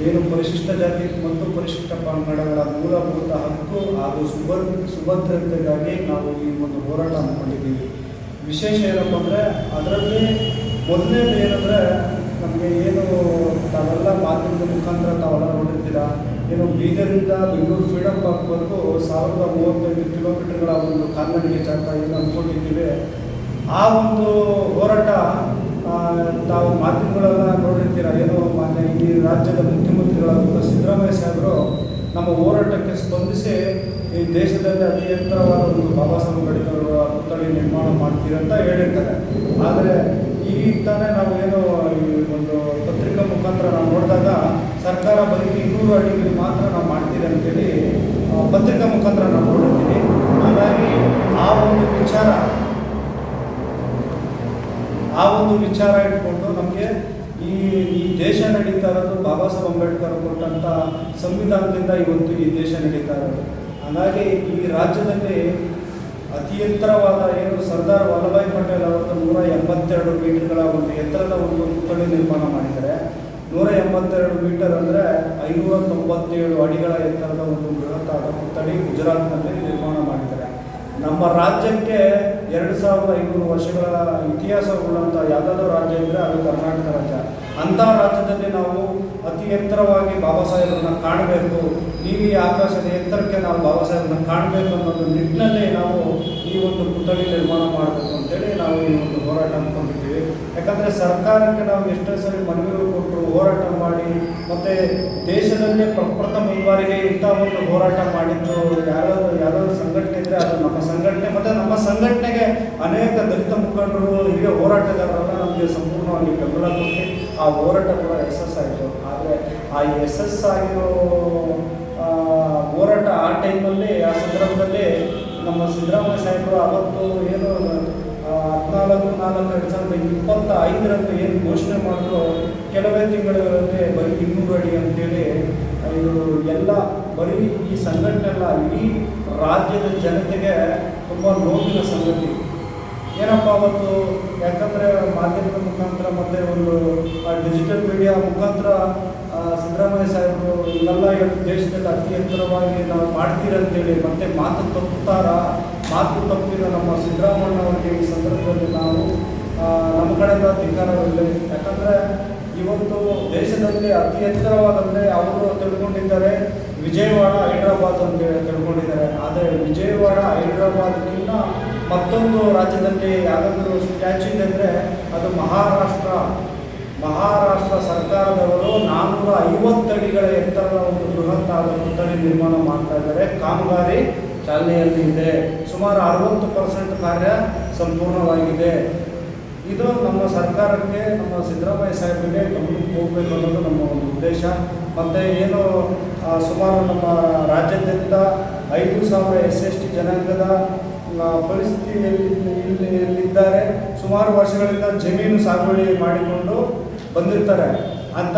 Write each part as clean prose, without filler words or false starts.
ಏನು ಪರಿಶಿಷ್ಟ ಜಾತಿ ಮತ್ತು ಪರಿಶಿಷ್ಟ ಪಂಗಡಗಳ ಮೂಲಭೂತ ಹಕ್ಕು ಹಾಗೂ ಸುಭದ್ರತೆಗಾಗಿ ನಾವು ಈ ಒಂದು ಹೋರಾಟ ಹಮ್ಮಿಕೊಂಡಿದ್ದೀವಿ. ವಿಶೇಷ ಏನಪ್ಪ ಅಂದರೆ ಅದರಲ್ಲಿ ಮೊದಲನೇದು ಏನಂದರೆ ನಮಗೆ ಏನು ತಾವೆಲ್ಲ ಮಾಧ್ಯಮದ ಮುಖಾಂತರ ತಾವೆಲ್ಲ ನೋಡಿರ್ತೀರ, ಏನು ಬೀದರಿಂದ ಬೆಂಗಳೂರು ಫ್ರೀಡಮ್ ಪಾರ್ಕ್ವರೆಗೂ 1035 ಕಿಲೋಮೀಟರ್ಗಳ ಒಂದು ಕಾಲ್ನಡಿಗೆ ಜಾಗ ಏನು ಅಂದ್ಕೊಂಡಿದ್ದೀವಿ. ಆ ಒಂದು ಹೋರಾಟ ತಾವು ಮಾಧ್ಯಮಗಳೆಲ್ಲ ನೋಡಿರ್ತೀರ. ಏನು ಮಾನ್ಯ ಈ ರಾಜ್ಯದ ಮುಖ್ಯಮಂತ್ರಿಗಳಾದಂಥ ಸಿದ್ದರಾಮಯ್ಯ ಸಾಹೇಬರು ನಮ್ಮ ಹೋರಾಟಕ್ಕೆ ಸ್ಪಂದಿಸಿ ಈ ದೇಶದಲ್ಲಿ ಅತಿ ಎತ್ತರವಾದ ಒಂದು ಬಾಬಾ ಸಾಹೇಬ್ ಅಂಬೇಡ್ಕರ್ ಅವರ ಪುತ್ಥಳಿ ನಿರ್ಮಾಣ ಮಾಡ್ತೀರಿ ಅಂತ ಹೇಳಿರ್ತಾರೆ. ಆದರೆ ಈಗ ತಾನೇ ನಾವು ಏನು ಈ ಒಂದು ಪತ್ರಿಕಾ ಮುಖಾಂತರ ನಾವು ನೋಡಿದಾಗ ಸರ್ಕಾರ ಬರೀ 200 ಅಡಿಗಳು ಮಾತ್ರ ನಾವು ಮಾಡ್ತೀರಿ ಅಂತೇಳಿ ಪತ್ರಿಕಾ ಮುಖಾಂತರ ನಾವು ನೋಡಿರ್ತೀವಿ. ಹಾಗಾಗಿ ಆ ಒಂದು ವಿಚಾರ ಇಟ್ಕೊಂಡು ನಮಗೆ ಈ ದೇಶ ನಡೀತಾ ಇರೋದು ಬಾಬಾ ಸಾಹೇಬ್ ಅಂಬೇಡ್ಕರ್ ಕೊಟ್ಟಂಥ ಸಂವಿಧಾನದಿಂದ ಇವತ್ತು ಈ ದೇಶ ನಡೀತಾ ಇರೋದು. ಹಾಗಾಗಿ ಈ ರಾಜ್ಯದಲ್ಲಿ ಅತಿ ಎತ್ತರವಾದ ಏನು ಸರ್ದಾರ್ ವಲ್ಲಭಾಯ್ ಪಟೇಲ್ ಅವರದ್ದು 182 ಮೀಟರ್ಗಳ ಒಂದು ಎತ್ತರದ ಒಂದು ಪುತ್ಥಳಿ ನಿರ್ಮಾಣ ಮಾಡಿದ್ದಾರೆ. 182 ಮೀಟರ್ ಅಂದರೆ 597 ಅಡಿಗಳ ಎತ್ತರದ ಒಂದು ಬೃಹತ್ತಾದ ಪುತ್ಥಳಿ ಗುಜರಾತ್ನಲ್ಲಿ ನಿರ್ಮಾಣ ಮಾಡಿದ್ದಾರೆ. ನಮ್ಮ ರಾಜ್ಯಕ್ಕೆ 2500 ವರ್ಷಗಳ ಇತಿಹಾಸವುಳ್ಳಂಥ ಯಾವುದಾದ್ರೂ ರಾಜ್ಯ ಇದ್ದರೆ ಅದು ಕರ್ನಾಟಕ ರಾಜ್ಯ. ಅಂಥ ರಾಜ್ಯದಲ್ಲಿ ನಾವು ಅತಿ ಎತ್ತರವಾಗಿ ಬಾಬಾ ಸಾಹೇಬರನ್ನ ಕಾಣಬೇಕು, ನೀಲಿ ಆಕಾಶದ ಎತ್ತರಕ್ಕೆ ನಾವು ಬಾಬಾ ಸಾಹೇಬರನ್ನ ಕಾಣಬೇಕು ಅನ್ನೋದು ನಿಟ್ಟಿನಲ್ಲಿ ನಾವು ಈ ಒಂದು ಪುತ್ಥಳಿ ನಿರ್ಮಾಣ ಮಾಡಬೇಕು ಅಂತೇಳಿ ನಾವು ಈ ಒಂದು ಹೋರಾಟ ಅಂದ್ಕೊಂಡಿದ್ದೀವಿ. ಯಾಕಂದರೆ ಸರ್ಕಾರಕ್ಕೆ ನಾವು ಎಷ್ಟೇ ಸರಿ ಮನವಿಗಳು ಕೊಟ್ಟರು, ಹೋರಾಟ ಮಾಡಿ ಮತ್ತು ದೇಶದಲ್ಲೇ ಪ್ರಪ್ರಥಮ ಬಾರಿಗೆ ಇಂಥ ಒಂದು ಹೋರಾಟ ಮಾಡಿದ್ದು ಯಾರಾದರೂ ಸಂಘಟನೆ ಇದ್ದರೆ ಅದು ನಮ್ಮ ಸಂಘಟನೆ. ಮತ್ತು ನಮ್ಮ ಸಂಘಟನೆಗೆ ಅನೇಕ ದಲಿತ ಮುಖಂಡರು, ಹಿರಿಯ ಹೋರಾಟಗಾರರೆಲ್ಲ ನಮಗೆ ಸಂಪೂರ್ಣವಾಗಿ ಬೆಂಬಲ ಕೊಟ್ಟು ಆ ಹೋರಾಟ ಕೂಡ ಯಶಸ್ಸಾಯಿತು. ಆದರೆ ಆ ಯಶಸ್ಸಾಗಿರೋ ಹೋರಾಟ ಆ ಟೈಮಲ್ಲಿ, ಆ ಸಂದರ್ಭದಲ್ಲಿ ನಮ್ಮ ಸಿದ್ದರಾಮಯ್ಯ ಸಾಹೇಬರು ಅವತ್ತು ಏನು 14/4/2025 ಏನು ಘೋಷಣೆ ಮಾಡಿದ್ರು, ಕೆಲವೇ ತಿಂಗಳಲ್ಲಿ ಬರೀ 200 ಅಡಿ ಅಂತೇಳಿ ಇದು ಎಲ್ಲ ಬರೀ ಈ ಸಂಘಟನೆ ಅಲ್ಲ, ಇಡೀ ರಾಜ್ಯದ ಜನತೆಗೆ ತುಂಬ ನೋವಿನ ಸಂಗತಿ. ಏನಪ್ಪ ಅವತ್ತು, ಯಾಕಂದರೆ ಮಾಧ್ಯಮದ ಮುಖಾಂತರ ಮತ್ತು ಒಂದು ಡಿಜಿಟಲ್ ಮೀಡಿಯಾ ಮುಖಾಂತರ ಸಿದ್ದರಾಮಯ್ಯ ಸಾಹೇಬರು ಇವೆಲ್ಲ ದೇಶದಲ್ಲಿ ಅತಿ ಎತ್ತರವಾಗಿ ನಾವು ಮಾಡ್ತೀರಂತೇಳಿ ಮತ್ತೆ ಮಾತು ತಪ್ಪಿದ ನಮ್ಮ ಸಿದ್ದರಾಮಯ್ಯನವರಿಗೆ ಈ ಸಂದರ್ಭದಲ್ಲಿ ನಾವು ನಮ್ಮ ಕಡೆಯಿಂದ ಧಿಕ್ಕಾರವಿಲ್ಲ. ಯಾಕಂದರೆ ಇವತ್ತು ದೇಶದಲ್ಲಿ ಅತಿ ಎತ್ತರವಾದಂದರೆ ಅವರು ತಿಳ್ಕೊಂಡಿದ್ದಾರೆ ವಿಜಯವಾಡ ಹೈದರಾಬಾದ್ ಅಂತೇಳಿ ತಿಳ್ಕೊಂಡಿದ್ದಾರೆ. ಆದರೆ ವಿಜಯವಾಡ ಹೈದರಾಬಾದ್ಗಿಂತ ಮತ್ತೊಂದು ರಾಜ್ಯದಲ್ಲಿ ಯಾವುದಾದ್ರೂ ಸ್ಟ್ಯಾಚ್ಯೂ ಇದೆ ಅಂದರೆ ಅದು ಮಹಾರಾಷ್ಟ್ರ ಸರ್ಕಾರದವರು 450 ಅಡಿಗಳ ಎತ್ತರದ ಒಂದು ಬೃಹತ್ತಾದ ಪುತ್ಥಳಿ ನಿರ್ಮಾಣ ಮಾಡ್ತಾ ಇದ್ದಾರೆ. ಕಾಮಗಾರಿ ಚಾಲನೆಯಲ್ಲಿ ಇದೆ. ಸುಮಾರು 60% ಕಾರ್ಯ ಸಂಪೂರ್ಣವಾಗಿದೆ. ಇದು ನಮ್ಮ ಸರ್ಕಾರಕ್ಕೆ, ನಮ್ಮ ಸಿದ್ದರಾಮಯ್ಯ ಸಾಹೇಬರಿಗೆ ಗಮನಕ್ಕೆ ಹೋಗಬೇಕು ಅನ್ನೋದು ನಮ್ಮ ಒಂದು ಉದ್ದೇಶ. ಮತ್ತು ಏನು ಸುಮಾರು ನಮ್ಮ ರಾಜ್ಯಾದ್ಯಂತ 5,000 SC ಜನಾಂಗದ ಪರಿಸ್ಥಿತಿಯಲ್ಲಿದ್ದಾರೆ. ಸುಮಾರು ವರ್ಷಗಳಿಂದ ಜಮೀನು ಸಾಗುವಳಿ ಮಾಡಿಕೊಂಡು ಬಂದಿರ್ತಾರೆ ಅಂತ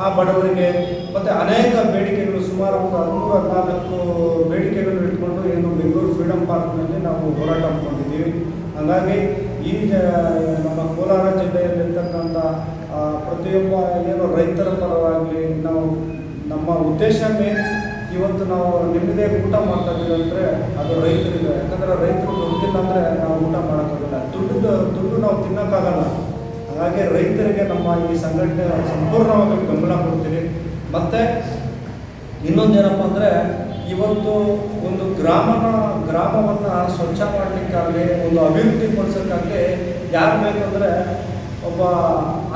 ಆ ಬಡವರಿಗೆ ಮತ್ತು ಅನೇಕ ಬೇಡಿಕೆಗಳು, ಸುಮಾರು 13-14 ಬೇಡಿಕೆಗಳು ಇಟ್ಕೊಂಡು ಏನು ಬೆಂಗಳೂರು ಫ್ರೀಡಮ್ ಪಾರ್ಕ್ನಲ್ಲಿ ನಾವು ಹೋರಾಟ ಮಾಡ್ಕೊಂಡಿದ್ದೀವಿ. ಹಾಗಾಗಿ ಈ ನಮ್ಮ ಕೋಲಾರ ಜಿಲ್ಲೆಯಲ್ಲಿರ್ತಕ್ಕಂಥ ಪ್ರತಿಯೊಬ್ಬ ಏನು ರೈತರ ಪರವಾಗಲಿ ನಾವು ನಮ್ಮ ಉದ್ದೇಶ ಇವತ್ತು ನಾವು ನಿಮ್ಮದೇ ಊಟ ಮಾಡ್ತಾ ಇದ್ದೀವಿ ಅಂದರೆ ಅದು ರೈತರಿದೆ. ಯಾಕಂದರೆ ರೈತರು ದುಡ್ಡಿಲ್ಲ ಅಂದರೆ ನಾವು ಊಟ ಮಾಡೋಕ್ಕಾಗಲ್ಲ, ದುಡ್ಡು ನಾವು ತಿನ್ನೋಕ್ಕಾಗಲ್ಲ. ಹಾಗಾಗಿ ರೈತರಿಗೆ ನಮ್ಮ ಈ ಸಂಘಟನೆ ಸಂಪೂರ್ಣವಾಗಿ ಬೆಂಬಲ ಕೊಡ್ತೀವಿ. ಮತ್ತು ಇನ್ನೊಂದೇನಪ್ಪ ಅಂದರೆ ಇವತ್ತು ಒಂದು ಗ್ರಾಮವನ್ನು ಸ್ವಚ್ಛ ಮಾಡಲಿಕ್ಕಾಗಲಿ, ಒಂದು ಅಭಿವೃದ್ಧಿ ಪಡಿಸೋಕ್ಕಾಗಲಿ ಯಾರು ಬೇಕಂದರೆ ಒಬ್ಬ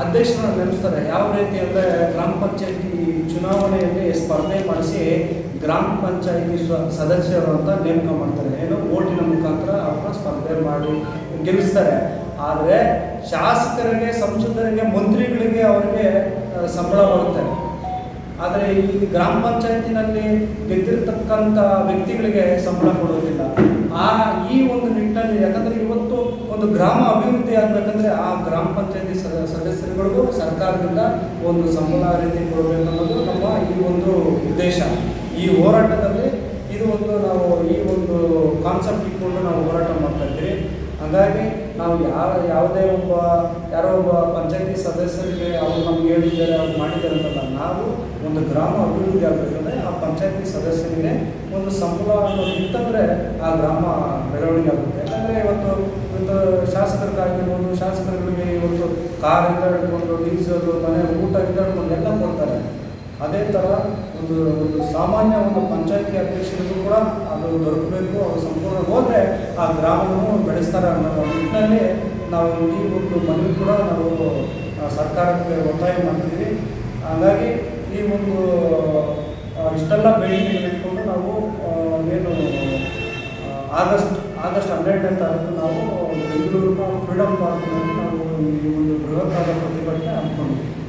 ಅಧ್ಯಕ್ಷರನ್ನು ನೇಮಿಸ್ತಾರೆ. ಯಾವ ರೀತಿ ಅಂದರೆ ಗ್ರಾಮ ಪಂಚಾಯತಿ ಚುನಾವಣೆಯಲ್ಲಿ ಸ್ಪರ್ಧೆ ಮಾಡಿಸಿ ಗ್ರಾಮ ಪಂಚಾಯತಿ ಸದಸ್ಯರು ಅಂತ ನೇಮಕ ಮಾಡ್ತಾರೆ. ಏನು ಓಟಿನ ಮುಖಾಂತರ ಅವ್ರನ್ನ ಸ್ಪರ್ಧೆ ಮಾಡಿ ಗೆಲ್ಲಿಸ್ತಾರೆ. ಆದರೆ ಶಾಸಕರಿಗೆ, ಸಂಸದರಿಗೆ, ಮಂತ್ರಿಗಳಿಗೆ ಅವರಿಗೆ ಸಂಬಳ ಬರುತ್ತೆ. ಆದರೆ ಈ ಗ್ರಾಮ ಪಂಚಾಯತಿನಲ್ಲಿ ಗೆದ್ದಿರ್ತಕ್ಕಂಥ ವ್ಯಕ್ತಿಗಳಿಗೆ ಸಂಬಳ ಕೊಡೋದಿಲ್ಲ. ಈ ಒಂದು ನಿಟ್ಟಿನಲ್ಲಿ, ಯಾಕಂದರೆ ಇವತ್ತು ಒಂದು ಗ್ರಾಮ ಅಭಿವೃದ್ಧಿ ಆಗಬೇಕಂದ್ರೆ ಆ ಗ್ರಾಮ ಪಂಚಾಯತಿ ಸದಸ್ಯರುಗಳಿಗೂ ಸರ್ಕಾರದಿಂದ ಒಂದು ಸಂಬಳ ರೀತಿ ಕೊಡಬೇಕನ್ನೋದು ನಮ್ಮ ಈ ಒಂದು ಉದ್ದೇಶ. ಈ ಹೋರಾಟದಲ್ಲಿ ಇದು ಒಂದು ನಾವು ಈ ಒಂದು ಕಾನ್ಸೆಪ್ಟ್ ಇಟ್ಕೊಂಡು ನಾವು ಹೋರಾಟ ಮಾಡ್ತಾ ಇದ್ದೀವಿ. ಹಾಗಾಗಿ ನಾವು ಯಾವುದೇ ಯಾರೋ ಒಬ್ಬ ಪಂಚಾಯತಿ ಸದಸ್ಯರಿಗೆ ಅವ್ರು ನಮ್ಗೆ ಹೇಳಿದ್ದಾರೆ, ಅವ್ರು ಮಾಡಿದ್ದಾರೆ ಅಂತಲ್ಲ. ನಾವು ಒಂದು ಗ್ರಾಮ ಅಭಿವೃದ್ಧಿ ಆಗಬೇಕಂದ್ರೆ ಆ ಪಂಚಾಯತಿ ಸದಸ್ಯರಿಗೆ ಒಂದು ಸಂಬಳ ಅನ್ನೋದು ಇತ್ತಂದರೆ ಆ ಗ್ರಾಮ ಬೆಳವಣಿಗೆ ಆಗುತ್ತೆ. ಯಾಕಂದರೆ ಇವತ್ತು ಶಾಸಕರಿಗಾಗಿರ್ಬೋದು, ಶಾಸಕರುಗಳಿಗೆ ಇವತ್ತು ಕಾರಿಂದ ಹಿಡ್ಕೊಂಡು ಡೀಸಲು, ಮನೆ ಊಟದಿಂದ ಹಿಡ್ಕೊಂಡು ಎಲ್ಲ ಕೊಡ್ತಾರೆ. ಅದೇ ಥರ ಒಂದು ಸಾಮಾನ್ಯ ಒಂದು ಪಂಚಾಯತಿ ಅಧ್ಯಕ್ಷರಿಗೂ ಕೂಡ ಅದು ದೊರಕಬೇಕು. ಅವರು ಸಂಪೂರ್ಣ ಹೋದರೆ ಆ ಗ್ರಾಮವನ್ನು ಬೆಳೆಸ್ತಾರೆ ಅನ್ನೋ ನಿಟ್ಟಿನಲ್ಲಿ ನಾವು ಈ ಒಂದು ಮನವಿ ಕೂಡ ನಾವು ಸರ್ಕಾರಕ್ಕೆ ಒತ್ತಾಯ ಮಾಡ್ತೀವಿ. ಹಾಗಾಗಿ ಈ ಒಂದು ಇಷ್ಟೆಲ್ಲ ಬೇಡಿಕೆಗಳು ಇಟ್ಕೊಂಡು ನಾವು ಏನು ಆಗಸ್ಟ್ 12ನೇ ತಾರೀಕು ನಾವು ಬೆಂಗಳೂರಿನ ಫ್ರೀಡಮ್ ಪಾರ್ಕ್ನಲ್ಲಿ ನಾವು ಈ ಒಂದು ಬೃಹತ್ತಾದ ಪ್ರತಿಭಟನೆ ಹಮ್ಮಿಕೊಂಡಿದ್ದೀವಿ.